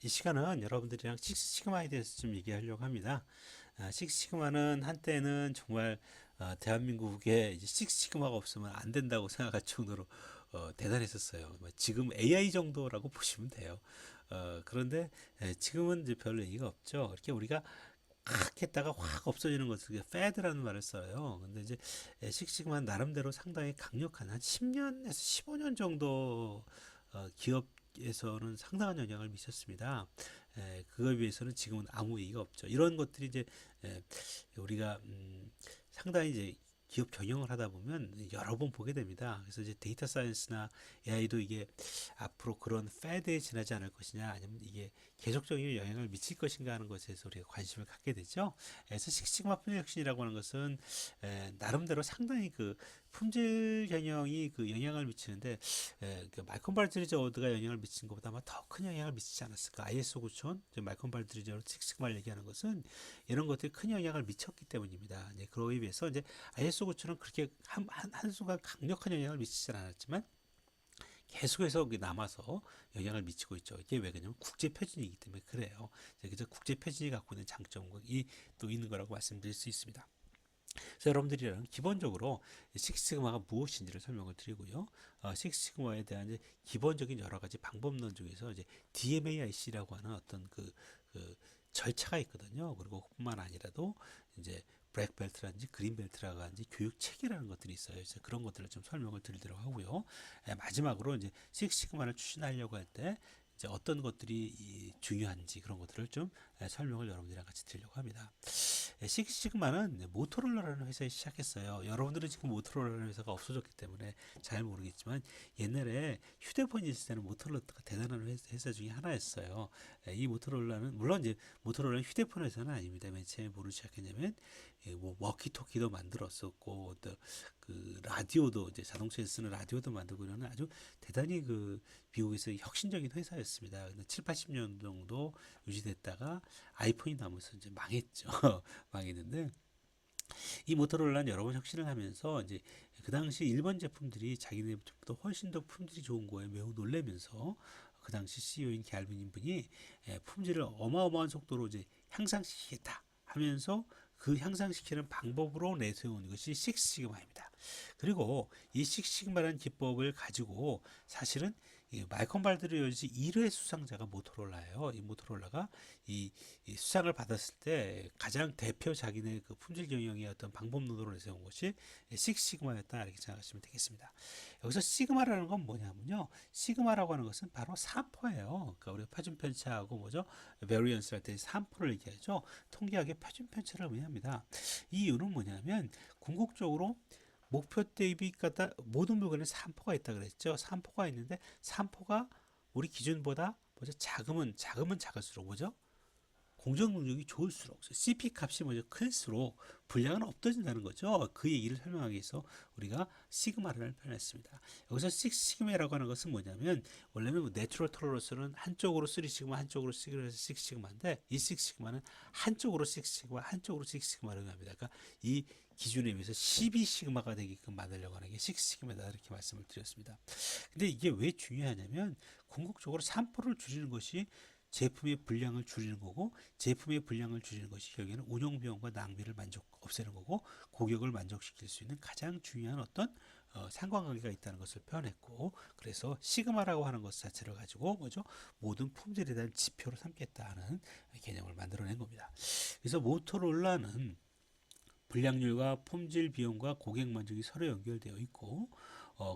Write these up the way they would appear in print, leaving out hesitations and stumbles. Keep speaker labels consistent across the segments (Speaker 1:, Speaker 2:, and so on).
Speaker 1: 이 시간은 여러분들이랑 식스시그마에 대해서 좀 얘기하려고 합니다. 식스시그마는 한때는 정말 대한민국에 이제 식스시그마가 없으면 안 된다고 생각할 정도로 대단했었어요. 뭐 지금 AI 정도라고 보시면 돼요. 그런데 지금은 이제 별 의미가 없죠. 이렇게 우리가 확 했다가 확 없어지는 것을 패드라는 말을 써요. 근데 이제 식스시그마는 나름대로 상당히 강력한 한 10년에서 15년 정도 기업에서는 상당한 영향을 미쳤습니다. 그거에 비해서는 지금은 아무 얘기가 없죠. 이런 것들이 이제 우리가 상당히 이제 기업 경영을 하다 보면 여러 번 보게 됩니다. 그래서 이제 데이터 사이언스나 AI도 이게 앞으로 그런 패드에 지나지 않을 것이냐, 아니면 이게 계속적인 영향을 미칠 것인가 하는 것에 대해서 우리가 관심을 갖게 되죠. 그래서 식스시그마 품질 혁신이라고 하는 것은 나름대로 상당히 그 품질 경영이 그 영향을 미치는데 그 말콤 발드리저 워드가 영향을 미친 것보다 아마 더 큰 영향을 미치지 않았을까. ISO 9000, 말콤 발드리저 식스시그마를 얘기하는 것은 이런 것들이 큰 영향을 미쳤기 때문입니다. 네, 그러기 위해서 이제 ISO 9000은 그렇게 한순간 강력한 영향을 미치진 않았지만 계속해서 남아서 영향을 미치고 있죠. 이게 왜 그러냐면 국제 표준이기 때문에 그래요. 그래서 국제 표준이 갖고 있는 장점이 또 있는 거라고 말씀드릴 수 있습니다. 그래서 여러분들이랑 기본적으로 식스시그마가 무엇인지를 설명을 드리고요. 식스시그마에 대한 이제 기본적인 여러 가지 방법론 중에서 이제 DMAIC라고 하는 어떤 그 절차가 있거든요. 그리고 뿐만 아니라도 이제 블랙벨트라든지 그린벨트라든지 교육 체계라는 것들이 있어요. 그래서 그런 것들을 좀 설명을 드리도록 하고요. 마지막으로 이제 식스시그마를 추진하려고 할 때 이제 어떤 것들이 중요한지 그런 것들을 좀 설명을 여러분들이랑 같이 드리려고 합니다. 식스시그마는 모토로라라는 회사에 시작했어요. 여러분들은 지금 모토로라라는 회사가 없어졌기 때문에 잘 모르겠지만 옛날에 휴대폰이 있을 때는 모토로라가 대단한 회사 중에 하나였어요. 이 모토로라는 물론 이제 모토로라는 휴대폰 회사는 아닙니다. 맨 처음에 뭐로 시작했냐면 뭐 워키토키도 만들었었고 또 그 라디오도 이제 자동차에 쓰는 라디오도 만들고 이러는 아주 대단히 그 미국에서 혁신적인 회사였습니다. 근데 7, 80년 정도 유지됐다가 아이폰이 나오면서 이제 망했죠. 망했는데 이 모토로라는 여러 번 혁신을 하면서 이제 그 당시 일본 제품들이 자기네보다 훨씬 더 품질이 좋은 거에 매우 놀라면서 그 당시 CEO인 갤빈 분이 품질을 어마어마한 속도로 이제 향상시키겠다 하면서 그 향상시키는 방법으로 내세운 것이 식스시그마입니다. 그리고 이 식스시그마라는 기법을 가지고 사실은 이 말콤 발드리오지 1회 수상자가 모토로라예요. 이 모토로라가 이 수상을 받았을 때 가장 대표 자기네 그 품질 경영의 어떤 방법론으로 내세운 것이 식시그마였다 이렇게 생각하시면 되겠습니다. 여기서 시그마라는 건 뭐냐면요. 시그마라고 하는 것은 바로 3포예요. 그러니까 우리가 표준 편차하고 뭐죠? 베리언스 할 때 3포를 얘기하죠. 통계학의 표준 편차를 의미합니다. 이 이유는 뭐냐면 궁극적으로 목표 대비가다 모든 물건에 3포가 있다 그랬죠. 3포가 있는데 3포가 우리 기준보다 뭐죠? 작으면 작을수록 뭐죠? 공정 능력이 좋을수록 CP 값이 먼저 클수록 분량은 없어진다는 거죠. 그 얘기를 설명하기 위해서 우리가 시그마를 표현했습니다. 여기서 6시그마라고 하는 것은 뭐냐면 원래는 뭐 내추럴 톨러런스는 한쪽으로 3시그마 한쪽으로 6시그마인데 이 6시그마는 한쪽으로 6시그마 한쪽으로 6시그마를 의미합니다. 그러니까 이 기준에 비해서 12시그마가 되게끔 만들려고 하는 게 6시그마다 이렇게 말씀을 드렸습니다. 근데 이게 왜 중요하냐면 궁극적으로 3%를 줄이는 것이 제품의 분량을 줄이는 거고 제품의 분량을 줄이는 것이 결국에는 운영 비용과 낭비를 없애는 거고 고객을 만족시킬 수 있는 가장 중요한 어떤 상관관계가 있다는 것을 표현했고 그래서 시그마라고 하는 것 자체를 가지고 뭐죠 모든 품질에 대한 지표로 삼겠다는 개념을 만들어낸 겁니다. 그래서 모토로라는 불량률과 품질 비용과 고객 만족이 서로 연결되어 있고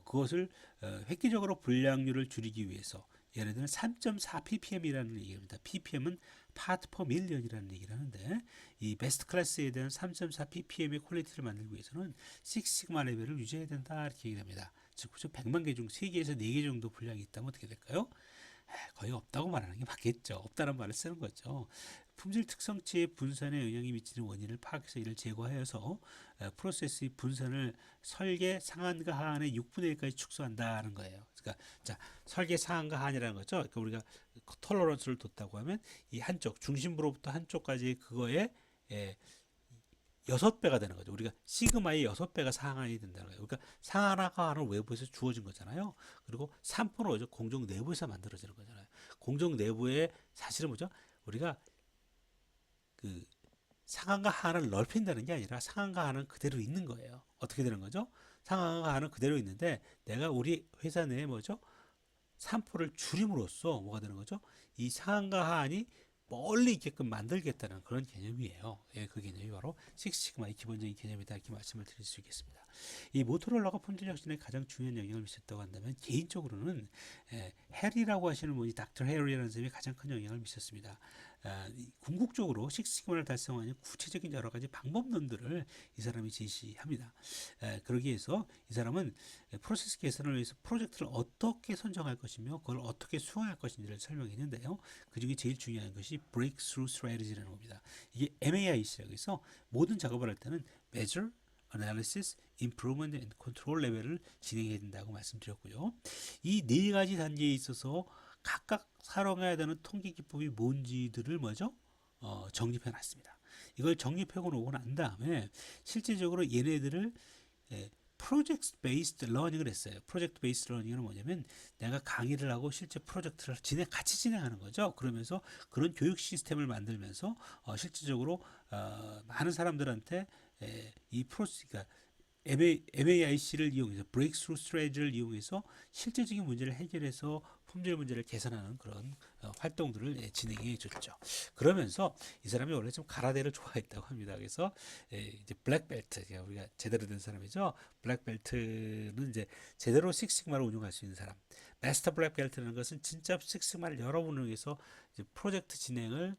Speaker 1: 그것을 획기적으로 불량률을 줄이기 위해서 예를 들면 3.4 ppm이라는 얘기입니다. ppm은 파트 퍼 밀리언이라는 얘기를 하는데 이 베스트 클래스에 대한 3.4 ppm의 퀄리티를 만들기 위해서는 6시그마 레벨을 유지해야 된다 이렇게 얘기를 합니다. 즉 100만 개 중 3개에서 4개 정도 분량이 있다면 어떻게 될까요? 거의 없다고 말하는 게 맞겠죠. 없다는 말을 쓰는 거죠. 품질 특성치의 분산에 영향이 미치는 원인을 파악해서 이를 제거하여서 프로세스의 분산을 설계 상한과 하한의 6분의 1까지 축소한다는 거예요. 그러니까 자 설계 상한과 하한이라는 거죠. 그러니까 우리가 톨러런스를 뒀다고 하면 이 한쪽 중심부로부터 한쪽까지 그거에 6배가 되는 거죠. 우리가 시그마의 6배가 상한이 된다는 거예요. 그러니까 상한과 하한은 외부에서 주어진 거잖아요. 그리고 3%는 공정 내부에서 만들어지는 거잖아요. 공정 내부에 사실은 뭐죠? 우리가 그 상한과 하한을 넓힌다는 게 아니라 상한과 하한은 그대로 있는 거예요. 어떻게 되는 거죠? 상한과 하한은 그대로 있는데 내가 우리 회사 내에 뭐죠? 산포를 줄임으로써 뭐가 되는 거죠? 이 상한과 하한이 멀리 있게끔 만들겠다는 그런 개념이에요. 예, 그 개념이 바로 식스시그마의 기본적인 개념이다 이렇게 말씀을 드릴 수 있겠습니다. 이 모토로라가 품질 혁신에 가장 중요한 영향을 미쳤다고 한다면 개인적으로는 해리라고 하시는 분이 닥터 해리라는 사람이 가장 큰 영향을 미쳤습니다. 궁극적으로 식스시그마를 달성하는 구체적인 여러 가지 방법론들을 이 사람이 제시합니다. 그러기 위해서 이 사람은 프로세스 개선을 위해서 프로젝트를 어떻게 선정할 것이며 그걸 어떻게 수행할 것인지를 설명했는데요. 그 중에 제일 중요한 것이 Breakthrough Strategy라는 겁니다. 이게 MAIC라고 해서 모든 작업을 할 때는 Measure, Analysis, Improvement and Control 레벨을 진행해야 된다고 말씀드렸고요. 이 네 가지 단계에 있어서 각각 사용해야 되는 통계 기법이 뭔지들을 뭐죠? 정립해 놨습니다. 이걸 정립해 놓고 난 다음에 실질적으로 얘네들을 프로젝트 베이스드 러닝을 했어요. 프로젝트 베이스드 러닝은 뭐냐면 내가 강의를 하고 실제 프로젝트를 같이 진행하는 거죠. 그러면서 그런 교육 시스템을 만들면서 실질적으로 많은 사람들한테 이 그러니까 MAIC를 이용해서 브레이크스루 스트래티지를 이용해서 실제적인 문제를 해결해서 품질 문제를 개선하는 그런 활동들을 진행해 줬죠. 그러면서 이 사람이 원래 좀 가라데를 좋아했다고 합니다. 그래서 이제 블랙벨트, 우리가 제대로 된 사람이죠. 블랙벨트는 이제 제대로 식스시그마를 운영할 수 있는 사람. 마스터 블랙벨트라는 것은 진짜 식스시그마를 여러 번 운영해서 이제 프로젝트 진행을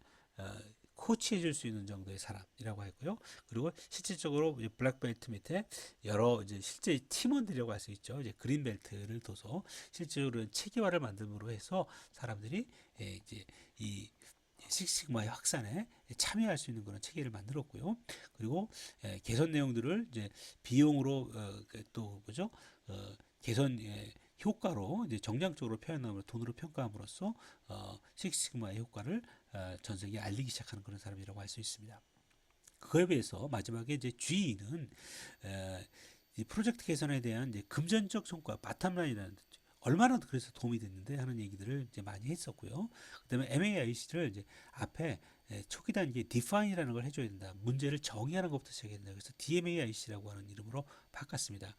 Speaker 1: 코치해 줄 수 있는 정도의 사람이라고 했고요. 그리고 실질적으로 이제 블랙벨트 밑에 여러 이제 실제 팀원들이라고 할 수 있죠. 이제 그린벨트를 둬서 실제로 체계화를 만듦으로 해서 사람들이 이제 이 식스시그마의 확산에 참여할 수 있는 그런 체계를 만들었고요. 그리고 개선 내용들을 이제 비용으로 또 뭐죠? 개선 효과로 이제 정량적으로 표현함으로 돈으로 평가함으로써 식스시그마의 효과를 전 세계에 알리기 시작하는 그런 사람이라고 할 수 있습니다. 그에 비해서 마지막에 이제 GE는 이 프로젝트 개선에 대한 이제 금전적 성과, 바텀라인이라는 얼마나 그래서 도움이 됐는데 하는 얘기들을 이제 많이 했었고요. 그다음에 MAIC를 이제 앞에 초기 단계 define이라는 걸 해줘야 된다. 문제를 정의하는 것부터 시작해야 된다. 그래서 DMAIC라고 하는 이름으로 바꿨습니다.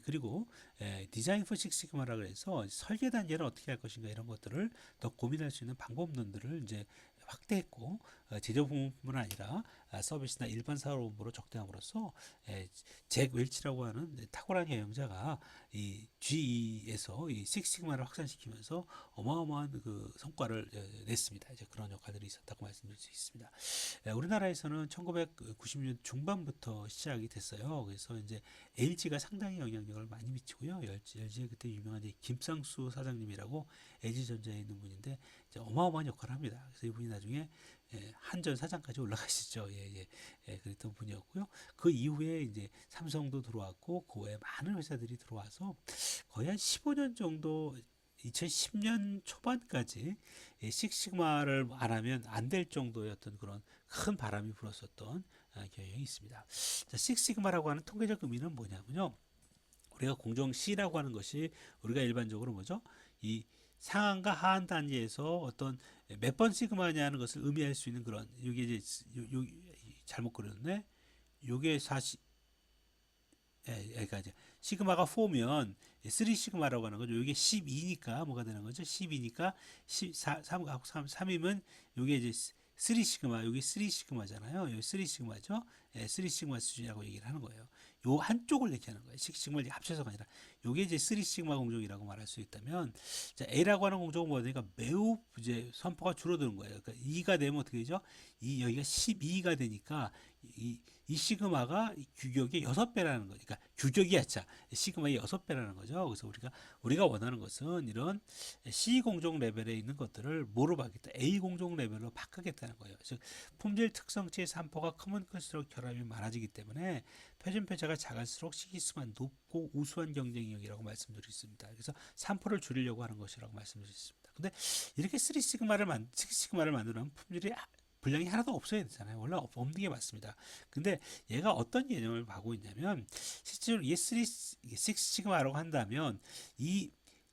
Speaker 1: 그리고 디자인 포 식시그마라고 해서 설계 단계는 어떻게 할 것인가 이런 것들을 더 고민할 수 있는 방법론들을 이제 확대했고 제조부문뿐 아니라 서비스나 일반 사업으로 적대함으로써 잭 웰치라고 하는 탁월한 경영자가 이 GE에서 이 식시그마를 확산시키면서 어마어마한 그 성과를 냈습니다. 이제 그런 역할들이 있었다고 말씀드릴 수 있습니다. 우리나라에서는 1990년 중반부터 시작이 됐어요. 그래서 이제 LG가 상당히 영향력을 많이 미치고요. LG의 그때 유명한 김상수 사장님이라고 LG전자에 있는 분인데 이제 어마어마한 역할을 합니다. 그래서 이분이 나중에 한전 사장까지 올라가시죠. 그랬던 분이었고요. 그 이후에 이제 삼성도 들어왔고 그 외에 많은 회사들이 들어와서 거의 한 15년 정도 2010년 초반까지 식시그마를 안 하면 안 될 정도의 어떤 그런 큰 바람이 불었었던 경향이 있습니다. 자, 식시그마라고 하는 통계적 의미는 뭐냐면요. 우리가 공정 C라고 하는 것이 우리가 일반적으로 뭐죠? 이 상한과 하한 단계에서 어떤 몇 번 시그마냐는 것을 의미할 수 있는 그런 이게 이제 잘못 그렸네. 요게 40 그러니까 이제 시그마가 4면 3 시그마라고 하는 거죠. 이게 12니까 뭐가 되는 거죠? 12니까 3이면 이게 이제 3 시그마, 여기 3 시그마잖아요. 여기 3 시그마죠. 3 시그마 수준이라고 얘기를 하는 거예요. 요 한쪽을 얘기하는 거예요. 시그마를 합쳐서가 아니라 요게 이제 3 시그마 공정이라고 말할 수 있다면 자, A라고 하는 공정은 뭐냐니까 매우 이제 선포가 줄어드는 거예요. 그러니까 2가 되면 어떻게 되죠? 여기가 12가 되니까 이 시그마가 규격의 6배라는 거죠. 그러니까 규격이 아차 시그마의 6배라는 거죠. 그래서 우리가 원하는 것은 이런 C 공정 레벨에 있는 것들을 뭐로 바뀌겠다? A 공정 레벨로 바꾸겠다는 거예요. 즉 품질 특성치의 산포가 크면 클수록 결함이 많아지기 때문에 표준표차가 작을수록 시기수가 높고 우수한 경쟁력이라고 말씀드릴 수 있습니다. 그래서 산포를 줄이려고 하는 것이라고 말씀드릴 수 있습니다. 근데 이렇게 3 시그마를 만들면 품질이 분량이 하나도 없어야 되잖아요. 원래 없는 게 맞습니다. 근데 얘가 어떤 개념을 하고 있냐면 실제로 이 6 시그마라고 한다면 이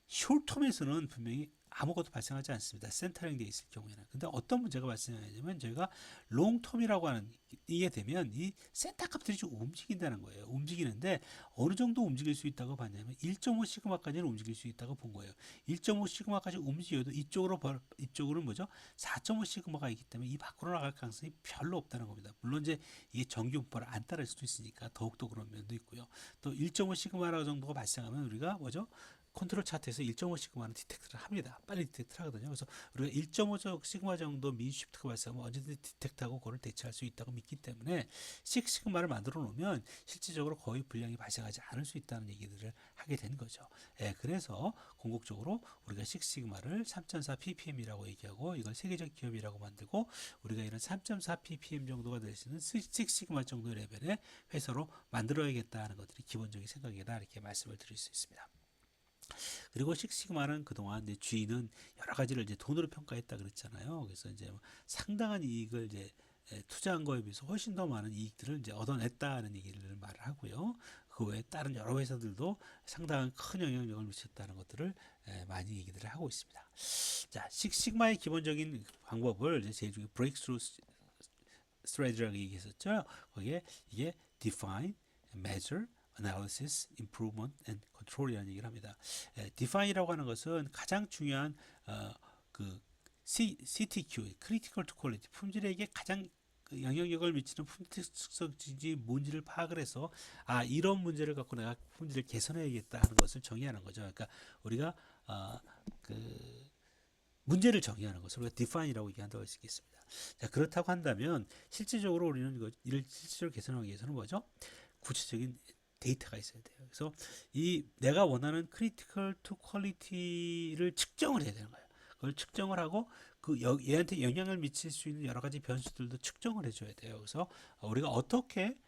Speaker 1: 숏텀에서는 분명히 아무것도 발생하지 않습니다. 센터링 되어 있을 경우에는. 근데 어떤 문제가 발생하냐면 저희가 롱텀이라고 하는 이게 되면 이 센터 값들이 좀 움직인다는 거예요. 움직이는데 어느 정도 움직일 수 있다고 봤냐면 1.5 시그마까지는 움직일 수 있다고 본 거예요. 1.5 시그마까지 움직여도 이쪽으로는 뭐죠? 4.5 시그마가 있기 때문에 이 밖으로 나갈 가능성이 별로 없다는 겁니다. 물론 이제 이게 정규분포를 안 따를 수도 있으니까 더욱더 그런 면도 있고요. 또 1.5 시그마 정도가 발생하면 우리가 뭐죠? 컨트롤 차트에서 1.5 시그마는 디텍트를 합니다. 빨리 디텍트를 하거든요. 그래서 우리가 1.5 시그마 정도 민 쉬프트가 발생하면 언제든지 디텍트하고 그걸 대처할 수 있다고 믿기 때문에 6 시그마를 만들어 놓으면 실질적으로 거의 불량이 발생하지 않을 수 있다는 얘기들을 하게 된 거죠. 예, 그래서 궁극적으로 우리가 6 시그마를 3.4 ppm이라고 얘기하고 이걸 세계적 기업이라고 만들고 우리가 이런 3.4 ppm 정도가 될 수 있는 6 시그마 정도의 레벨의 회사로 만들어야겠다는 것들이 기본적인 생각이다 이렇게 말씀을 드릴 수 있습니다. 그리고 식시그마는 그동안 이제 G는 여러 가지를 이제 돈으로 평가했다 그랬잖아요. 그래서 이제 뭐 상당한 이익을 이제 투자한 거에 비해서 훨씬 더 많은 이익들을 이제 얻어냈다는 얘기를 말을 하고요. 그 외에 다른 여러 회사들도 상당한 큰 영향력을 미쳤다는 것들을 많이 얘기들을 하고 있습니다. 자, 식시그마의 기본적인 방법을 이제 제일 중에 브레이크스루 스트레이트라고 얘기했었죠. 거기에 이게 define, measure, analysis, improvement, and control이라는 얘기를 합니다. define이라고 하는 것은 가장 중요한 그 CTQ, critical to quality, 품질에게 가장 그 영향력을 미치는 품질 특성인지 뭔지를 파악을 해서 이런 문제를 갖고 내가 품질을 개선해야겠다 하는 것을 정의하는 거죠. 그러니까 우리가 그 문제를 정의하는 것을 우리가 define이라고 얘기한다고 할 수 있겠습니다. 자, 그렇다고 한다면 실질적으로 우리는 이를 실질적으로 개선하기 위해서는 뭐죠? 구체적인 데이터가 있어야 돼요. 그래서 이 내가 원하는 크리티컬 투 퀄리티를 측정을 해야 되는 거예요. 그걸 측정을 하고 그 얘한테 영향을 미칠 수 있는 여러 가지 변수들도 측정을 해줘야 돼요. 그래서 우리가 어떻게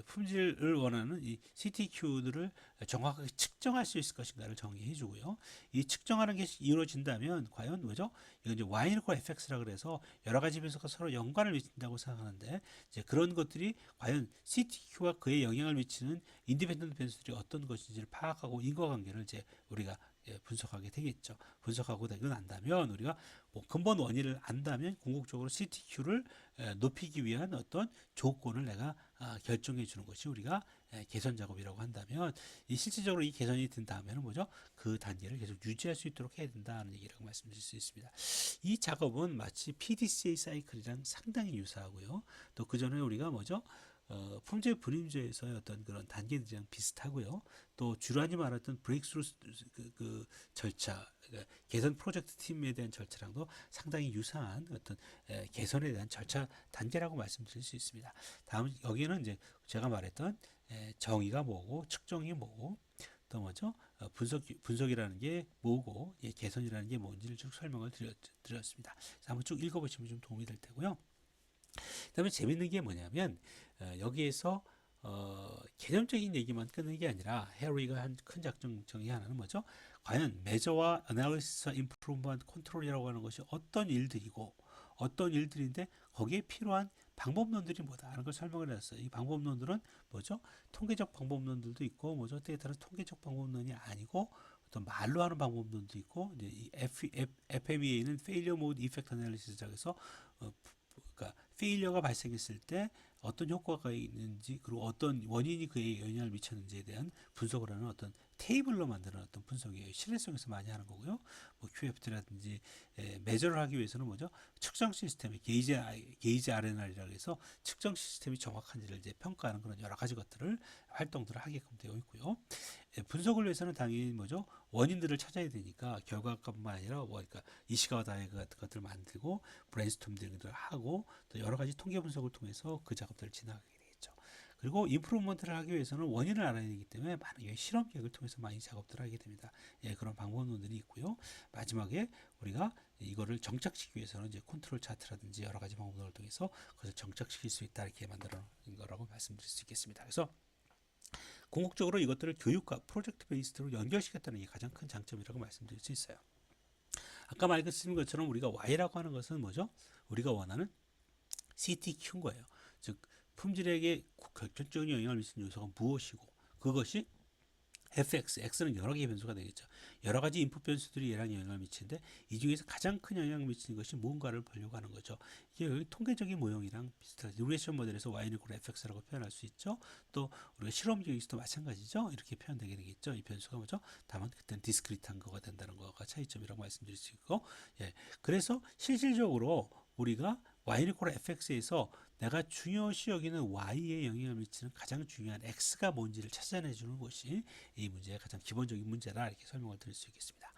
Speaker 1: 품질을 원하는 이 CTQ들을 정확하게 측정할 수 있을 것인가를 정의해 주고요. 이 측정하는 게 이루어진다면 과연 뭐죠? 이건 이제 와이너코 에펙트라 그래서 여러 가지 변수가 서로 연관을 미친다고 생각하는데 이제 그런 것들이 과연 CTQ와 그에 영향을 미치는 인디펜던트 변수들이 어떤 것인지를 파악하고 인과관계를 이제 우리가 분석하게 되겠죠. 분석하고 되고 난다면 우리가 뭐 근본 원인을 안다면 궁극적으로 CTQ를 높이기 위한 어떤 조건을 내가 결정해 주는 것이 우리가 개선 작업이라고 한다면 이 실질적으로 이 개선이 된 다음에는 뭐죠? 그 단계를 계속 유지할 수 있도록 해야 된다는 얘기라고 말씀드릴 수 있습니다. 이 작업은 마치 PDCA 사이클이랑 상당히 유사하고요. 또 그 전에 우리가 뭐죠? 품질 불임제에서의 어떤 그런 단계들이랑 비슷하고요. 또 주란이 말했던 브레이크스루 그 절차, 그러니까 개선 프로젝트 팀에 대한 절차랑도 상당히 유사한 어떤 개선에 대한 절차 단계라고 말씀드릴 수 있습니다. 다음 여기는 이제 제가 말했던 정의가 뭐고 측정이 뭐고 또 뭐죠? 분석이라는 게 뭐고 개선이라는 게 뭔지를 쭉 설명을 드렸습니다. 한번 쭉 읽어보시면 좀 도움이 될 테고요. 그다음에 재밌는 게 뭐냐면 여기에서 개념적인 얘기만 끊는 게 아니라 해리가 한 큰 작전 중에 하나는 뭐죠? 과연 매저와 어널리시스, 임프루먼트, 컨트롤이라고 하는 것이 어떤 일들이고 어떤 일들인데 거기에 필요한 방법론들이 뭐다 하는 걸 설명을 해놨어요. 이 방법론들은 뭐죠? 통계적 방법론들도 있고 뭐죠? 데이터는 통계적 방법론이 아니고 어떤 말로 하는 방법론도 있고 이제 이 FMEA는 Failure Mode Effect Analysis라고 해서 그러니까 페일러가 발생했을 때 어떤 효과가 있는지 그리고 어떤 원인이 그에 영향을 미쳤는지에 대한 분석을 하는 어떤 테이블로 만드는 어떤 분석이에요. 신뢰성에서 많이 하는 거고요. 뭐 QFT라든지 매저를 하기 위해서는 뭐죠? 측정 시스템이 게이지 RNR이라고 해서 측정 시스템이 정확한지를 이제 평가하는 그런 여러 가지 것들을 활동들을 하게끔 되어 있고요. 분석을 위해서는 당연히 뭐죠? 원인들을 찾아야 되니까 결과값만 아니라 뭐 그러니까 이시가와 다이어그 같은 것들을 만들고 브레인스토밍들을 하고 또 여러 가지 통계 분석을 통해서 그 작업들을 진행하게 되겠죠. 그리고 임프루먼트를 하기 위해서는 원인을 알아야 되기 때문에 많은 실험 계획을 통해서 많이 작업들을 하게 됩니다. 그런 방법론들이 있고요. 마지막에 우리가 이거를 정착시키기 위해서는 이제 컨트롤 차트라든지 여러 가지 방법론을 통해서 그것을 정착시킬 수 있다 이렇게 만들어 놓은 거라고 말씀드릴 수 있겠습니다. 그래서 궁극적으로 이것들을 교육과 프로젝트 베이스로 연결시켰다는 게 가장 큰 장점이라고 말씀드릴 수 있어요. 아까 말씀드린 것처럼 우리가 Y라고 하는 것은 뭐죠? 우리가 원하는 CTQ인 거예요. 즉 품질에게 결정적인 영향을 미치는 요소가 무엇이고 그것이 X는 여러 개의 변수가 되겠죠. 여러 가지 인풋 변수들이 얘랑 영향을 미치는데 이 중에서 가장 큰 영향을 미치는 것이 뭔가를 보려고 하는 거죠. 이게 여기 통계적인 모형이랑 비슷하죠. 리그레션 모델에서 y는 equal fx라고 표현할 수 있죠. 또 우리가 실험 경우에서도 마찬가지죠. 이렇게 표현되게 되겠죠. 이 변수가 뭐죠? 다만 그때는 디스크리트한 거가 된다는 거가 차이점이라고 말씀드릴 수 있고, 예. 그래서 실질적으로 우리가 y는 equal fx에서 내가 중요시 여기는 y에 영향을 미치는 가장 중요한 x가 뭔지를 찾아내 주는 것이 이 문제의 가장 기본적인 문제라 이렇게 설명을 드릴 수 있겠습니다.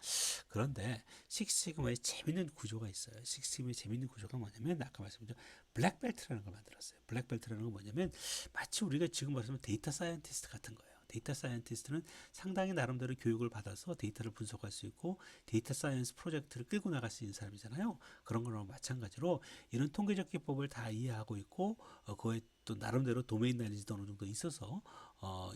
Speaker 1: 그런데 식스시그마의 재밌는 구조가 있어요. 식스시그마의 재밌는 구조가 뭐냐면 아까 말씀드린 블랙벨트라는 걸 만들었어요. 블랙벨트라는 건 뭐냐면 마치 우리가 지금 말씀하신 데이터 사이언티스트 같은 거예요. 데이터 사이언티스트는 상당히 나름대로 교육을 받아서 데이터를 분석할 수 있고 데이터 사이언스 프로젝트를 끌고 나갈 수 있는 사람이잖아요. 그런 거랑 마찬가지로 이런 통계적 기법을 다 이해하고 있고 그거에 또 나름대로 도메인 날리지도 어느 정도 있어서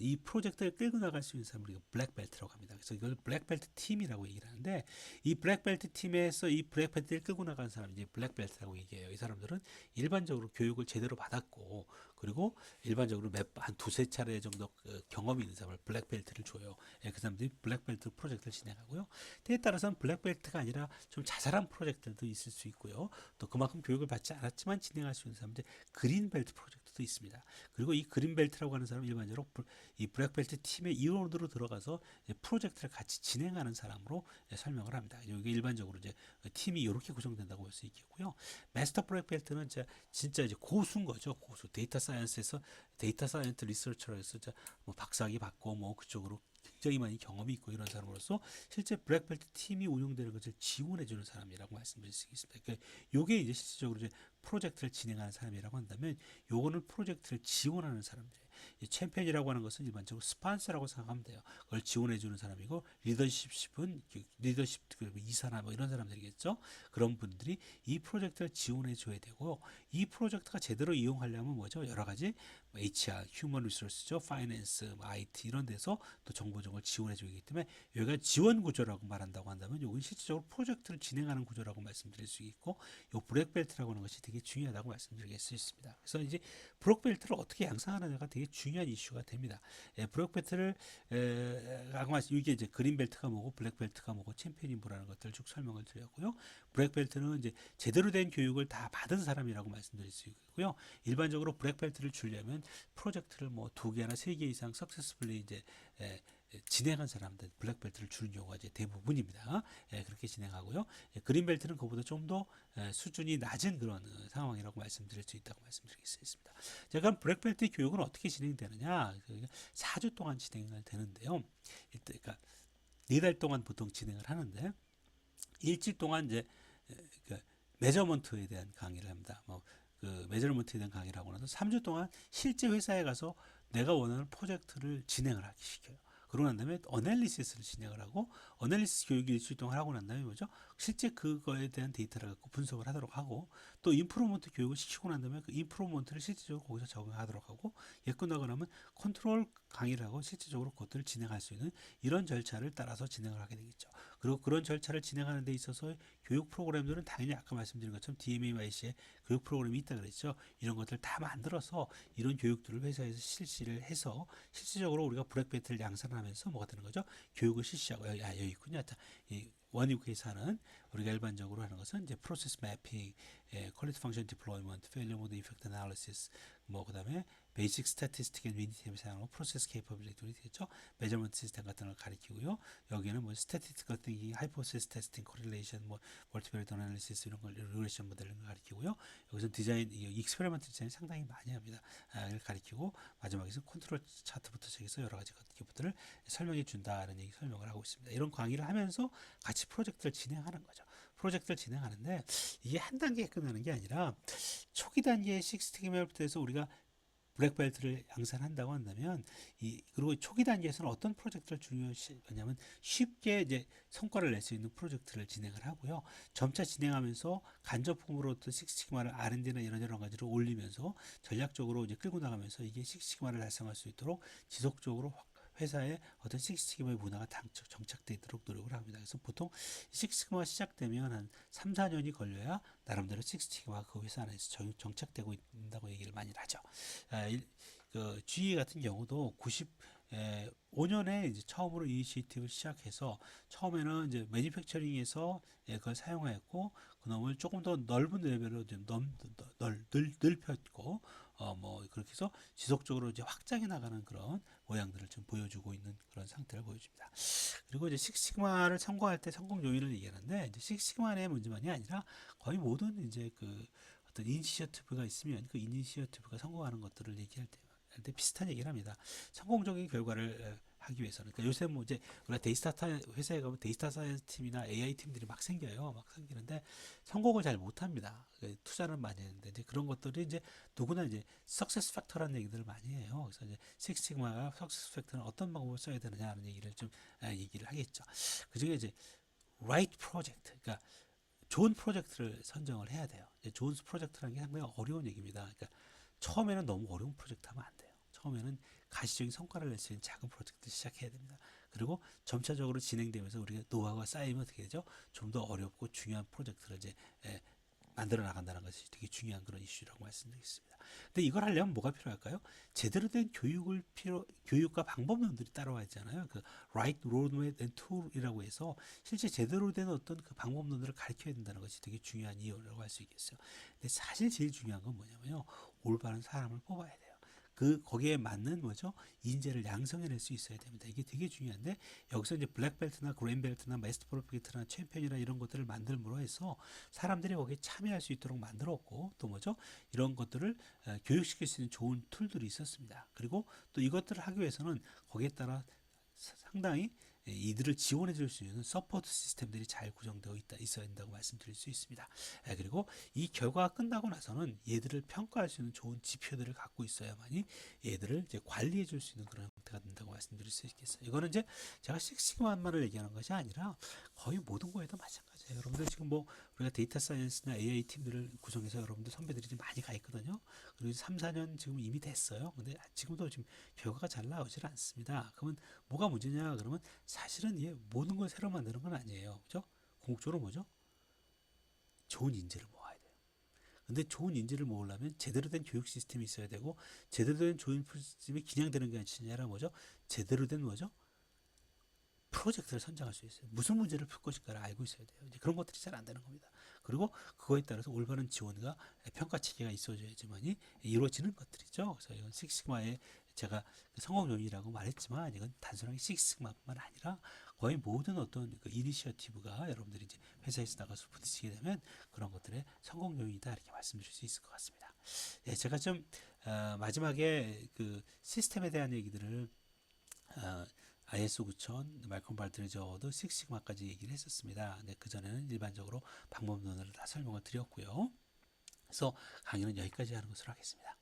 Speaker 1: 이 프로젝트를 끌고 나갈 수 있는 사람을 우리가 블랙벨트라고 합니다. 그래서 이걸 블랙벨트 팀이라고 얘기를 하는데 이 블랙벨트 팀에서 이 블랙벨트를 끌고 나간 사람이 이제 블랙벨트라고 얘기해요. 이 사람들은 일반적으로 교육을 제대로 받았고 그리고 일반적으로 한 두세 차례 정도 경험이 있는 사람을 블랙벨트를 줘요. 예, 그 사람들이 블랙벨트 프로젝트를 진행하고요. 때에 따라서는 블랙벨트가 아니라 좀 자잘한 프로젝트도 있을 수 있고요. 또 그만큼 교육을 받지 않았지만 진행할 수 있는 사람들 그린벨트 프로젝트도 있습니다. 그리고 이 그린벨트라고 하는 사람은 일반적으로 이 블랙벨트 팀의 일원으로 들어가서 프로젝트를 같이 진행하는 사람으로 설명을 합니다. 이게 일반적으로 이제 팀이 이렇게 구성된다고 볼 수 있겠고요. 마스터 블랙벨트는 진짜 이제 고수인 거죠. 고수. 데이터 사이언스에서 데이터 사이언스 리서처에서 뭐 박사학위 받고 뭐 그쪽으로 굉장히 많이 경험이 있고 이런 사람으로서 실제 블랙벨트 팀이 운영되는 것을 지원해 주는 사람이라고 말씀드릴 수 있습니다. 그러니까 요게 이제 실질적으로 이제 프로젝트를 진행하는 사람이라고 한다면 요거는 프로젝트를 지원하는 사람들이에요. 이 챔피언이라고 하는 것은 일반적으로 스판서라고 생각하면 돼요. 그걸 지원해 주는 사람이고 리더십은 리더십 이사나 뭐 이런 사람들이겠죠. 그런 분들이 이 프로젝트를 지원해 줘야 되고요. 이 프로젝트가 제대로 이용하려면 뭐죠? 여러 가지 HR, 휴먼 리소스죠, 파이낸스, IT 이런 데서 또 정보적으로 지원해 주기 때문에 여기가 지원 구조라고 말한다고 한다면 이건 실질적으로 프로젝트를 진행하는 구조라고 말씀드릴 수 있고 이 블랙벨트라고 하는 것이 되게 중요하다고 말씀드릴 수 있습니다. 그래서 이제 블랙벨트를 어떻게 양성하느냐가 되게 중요한 이슈가 됩니다. 예, 블랙벨트를 아까 말씀 이게 이제 그린벨트가 뭐고 블랙벨트가 뭐고 챔피언이 뭐라는 것들을 쭉 설명을 드렸고요. 블랙벨트는 이제 제대로 된 교육을 다 받은 사람이라고 말씀드릴 수 있고요. 일반적으로 블랙벨트를 주려면 프로젝트를 뭐 2개나 3개 이상 석세스풀리 이제 진행한 사람들 블랙벨트를 주는 경우가 이제 대부분입니다. 그렇게 진행하고요. 그린벨트는 그보다 좀 더 수준이 낮은 그런 상황이라고 말씀드릴 수 있다고 말씀드리겠습니다. 자, 그럼 블랙벨트 교육은 어떻게 진행되느냐? 4주 동안 진행을 되는데요. 일단 그러니까 4달 동안 보통 진행을 하는데 일주일 동안 이제 그 매저먼트에 대한 강의를 합니다. 그 매저먼트에 대한 강의를 하고 나서 3주 동안 실제 회사에 가서 내가 원하는 프로젝트를 진행을 하기 시켜요. 그러고 난 다음에 어널리시스를 진행을 하고 어널리시스 교육이 일주일 동안 하고 난 다음에 뭐죠? 실제 그거에 대한 데이터를 갖고 분석을 하도록 하고 또 인프루먼트 교육을 시키고 난 다음에 그 인프루먼트를 실질적으로 거기서 적용하도록 하고 끝나고 나면 컨트롤 강의를 하고 실질적으로 그것들을 진행할 수 있는 이런 절차를 따라서 진행을 하게 되겠죠. 그리고 그런 절차를 진행하는 데 있어서 교육 프로그램들은 당연히 아까 말씀드린 것처럼 DMA-YC의 교육 프로그램이 있다 그랬죠. 이런 것들 다 만들어서 이런 교육들을 회사에서 실시를 해서 실질적으로 우리가 블랙벨트를 양산을 하면서 뭐가 되는 거죠? 교육을 실시하고 여기 있군요. 이 원유케에서 하는 우리가 일반적으로 하는 것은 이제 프로세스 매핑, 퀄리티 펑션 디플로이먼트, 페일리어 모드 이펙트 애널리시스, 뭐 그다음에 베이직 스태티스틱 앤 미니템을 사용하고 프로세스 케이퍼빌리티도 되겠죠. 메저먼트 시스템 같은 걸 가리키고요. 여기는 뭐 스태티스틱 같은 게 하이포시스 테스팅, 코릴레이션, 뭐 멀티베리트 애널리시스 이런 걸 리그레션 모델을 가리키고요. 여기서 디자인, 익스페리먼트 디자인 상당히 많이 합니다. 를 가리키고 마지막에서 컨트롤 차트부터 시작해서 여러 가지 기법들을 설명해 준다는 얘기 설명을 하고 있습니다. 이런 강의를 하면서 같이 프로젝트를 진행하는 거죠. 프로젝트를 진행하는데 이게 한 단계에 끝나는 게 아니라 초기 단계의 식스티그마부터해서 우리가 블랙벨트를 양산한다고 한다면 그리고 초기 단계에서는 어떤 프로젝트를 중요시하냐면 쉽게 이제 성과를 낼 수 있는 프로젝트를 진행을 하고요. 점차 진행하면서 간접품으로 또 식스시그마를 R&D나 이런 가지로 올리면서 전략적으로 이제 끌고 나가면서 이게 식스시그마를 달성할 수 있도록 지속적으로 회사의 어떤 식스시그마의 문화가 정착되도록 노력을 합니다. 그래서 보통 식스시그마가 시작되면 한 3, 4년이 걸려야 나름대로 식스시그마가 그 회사 안에서 정착되고 있다고 얘기를 많이 하죠. 그 GE 같은 경우도 5년에 이제 처음으로 이니시티브를 시작해서 처음에는 이제 매니팩처링에서 그걸 사용하였고 그놈을 조금 더 넓은 레벨로 좀 넓혔고 뭐 그렇게 해서 지속적으로 이제 확장해 나가는 그런 모양들을 좀 보여주고 있는 그런 상태를 보여줍니다. 그리고 이제 식시그마를 성공할 때 성공 요인을 얘기하는데 이제 식시그마의 문제만이 아니라 거의 모든 이제 그 어떤 이니시어티브가 있으면 그 이니시어티브가 성공하는 것들을 얘기할 때 비슷한 얘기를 합니다. 성공적인 결과를 하기 위해서는 그러니까 요새 뭐 이제 우리가 데이터사 회사에 가면 데이터 사이언스 팀이나 AI 팀들이 막 생겨요. 막 생기는데 성공을 잘 못합니다. 투자는 많이 했는데 이제 그런 것들이 이제 누구나 이제 석세스 팩터라는 얘기들을 많이 해요. 그래서 이제 식시그마가 석세스 팩터는 어떤 방법을 써야 되느냐는 얘기를 좀 얘기를 하겠죠. 그중에 이제 right project, 그러니까 좋은 프로젝트를 선정을 해야 돼요. 좋은 프로젝트라는 게 상당히 어려운 얘기입니다. 그러니까 처음에는 너무 어려운 프로젝트 하면 안 돼요. 처음에는 가시적인 성과를 낼 수 있는 작은 프로젝트를 시작해야 됩니다. 그리고 점차적으로 진행되면서 우리가 노하우가 쌓이면 어떻게 되죠? 좀 더 어렵고 중요한 프로젝트를 이제 만들어 나간다는 것이 되게 중요한 그런 이슈라고 말씀드리겠습니다. 근데 이걸 하려면 뭐가 필요할까요? 제대로 된 교육과 방법론들이 따라와야 되잖아요. 그 right roadmap and tool이라고 해서 실제 제대로 된 어떤 그 방법론들을 가르쳐야 된다는 것이 되게 중요한 이유라고 할 수 있겠어요. 근데 사실 제일 중요한 건 뭐냐면요. 올바른 사람을 뽑아야 돼요. 거기에 맞는 뭐죠? 인재를 양성해낼 수 있어야 됩니다. 이게 되게 중요한데 여기서 이제 블랙벨트나 그린벨트나 마스터 프로피트나 챔피언이나 이런 것들을 만들므로 해서 사람들이 거기에 참여할 수 있도록 만들었고 또 뭐죠? 이런 것들을 교육시킬 수 있는 좋은 툴들이 있었습니다. 그리고 또 이것들을 하기 위해서는 거기에 따라 상당히 이들을 지원해 줄 수 있는 서포트 시스템들이 잘 구성되어 있어야 된다고 말씀드릴 수 있습니다. 그리고 이 결과가 끝나고 나서는 얘들을 평가할 수 있는 좋은 지표들을 갖고 있어야만이 얘들을 이제 관리해 줄 수 있는 그런 형태가 된다고 말씀드릴 수 있겠어요. 이거는 이제 제가 식시그마만을 얘기하는 것이 아니라 거의 모든 거에도 마찬가지예요. 여러분들 지금 뭐 우리가 데이터 사이언스나 AI 팀들을 구성해서 여러분들 선배들이 좀 많이 가 있거든요. 그리고 3, 4년 지금 이미 됐어요. 근데 지금도 지금 결과가 잘 나오질 않습니다. 그러면 뭐가 문제냐? 그러면 사실은 모든 걸 새로 만드는 건 아니에요. 그죠? 궁극적으로 뭐죠? 좋은 인재를 모아야 돼요. 근데 좋은 인재를 모으려면 제대로 된 교육 시스템이 있어야 되고 제대로 된 교육 시스템이 기량되는 게 아니라 뭐죠? 제대로 된 뭐죠? 프로젝트를 선정할 수 있어요. 무슨 문제를 풀 것인가를 알고 있어야 돼요. 이제 그런 것들이 잘 안 되는 겁니다. 그리고 그거에 따라서 올바른 지원과 평가 체계가 있어야지만이 이루어지는 것들이죠. 그래서 이건 식시그마의 제가 성공 요인이라고 말했지만 이건 단순하게 식시그마뿐만 아니라 거의 모든 어떤 그 이니시어티브가 여러분들이 이제 회사에서 나가서 부딪히게 되면 그런 것들의 성공 요인이다 이렇게 말씀드릴 수 있을 것 같습니다. 제가 좀 마지막에 그 시스템에 대한 얘기들을 ISO 9000, 말콤 발트리지 어워드, 식시그마까지 얘기를 했었습니다. 근데 그전에는 일반적으로 방법론을 다 설명을 드렸고요. 그래서 강의는 여기까지 하는 것으로 하겠습니다.